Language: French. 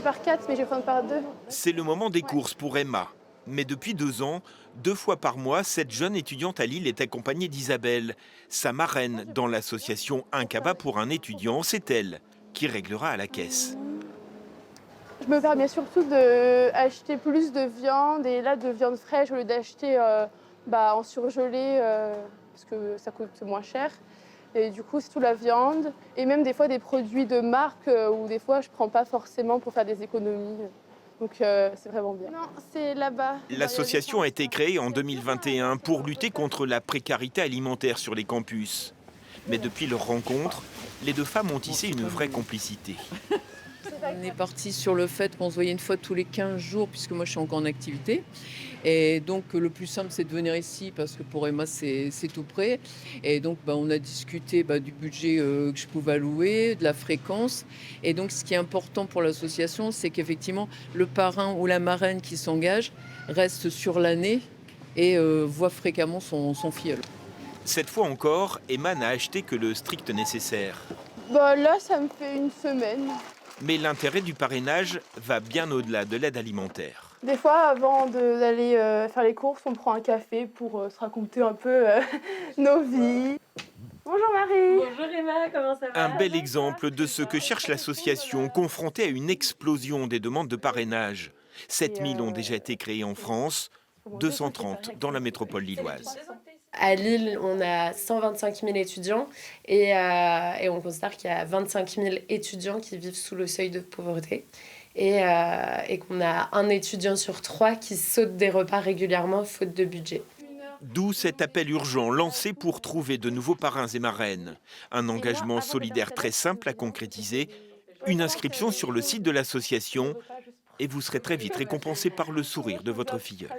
par 4, mais je vais prendre par 2. C'est le moment des courses pour Emma. Mais depuis 2 ans, 2 fois par mois, cette jeune étudiante à Lille est accompagnée d'Isabelle. Sa marraine dans l'association Un Cabas pour un étudiant, c'est elle qui réglera à la caisse. Je me permets surtout d'acheter plus de viande et là de viande fraîche au lieu d'acheter en surgelé parce que ça coûte moins cher. Et du coup, c'est tout la viande et même des fois des produits de marque où des fois je prends pas forcément pour faire des économies. Donc c'est vraiment bien. Non, c'est là-bas. L'association a été créée en 2021 pour lutter contre la précarité alimentaire sur les campus. Mais depuis leur rencontre, les deux femmes ont tissé une vraie complicité. On est parti sur le fait qu'on se voyait une fois tous les 15 jours, puisque moi je suis encore en activité. Et donc le plus simple c'est de venir ici, parce que pour Emma c'est tout près. Et donc on a discuté du budget que je pouvais allouer, de la fréquence. Et donc ce qui est important pour l'association, c'est qu'effectivement le parrain ou la marraine qui s'engage reste sur l'année et voit fréquemment son filleul. Cette fois encore, Emma n'a acheté que le strict nécessaire. Là, ça me fait une semaine. Mais l'intérêt du parrainage va bien au-delà de l'aide alimentaire. Des fois, avant d'aller faire les courses, on prend un café pour se raconter un peu nos vies. Bonjour Marie. Bonjour Emma, comment ça va? Un bel exemple de ce que cherche l'association, confrontée à une explosion des demandes de parrainage. 7000 ont déjà été créées en France, 230 dans la métropole lilloise. À Lille, on a 125 000 étudiants et on considère qu'il y a 25 000 étudiants qui vivent sous le seuil de pauvreté et qu'on a un étudiant sur 3 qui saute des repas régulièrement faute de budget. D'où cet appel urgent lancé pour trouver de nouveaux parrains et marraines. Un engagement solidaire très simple à concrétiser, une inscription sur le site de l'association et vous serez très vite récompensé par le sourire de votre filleul.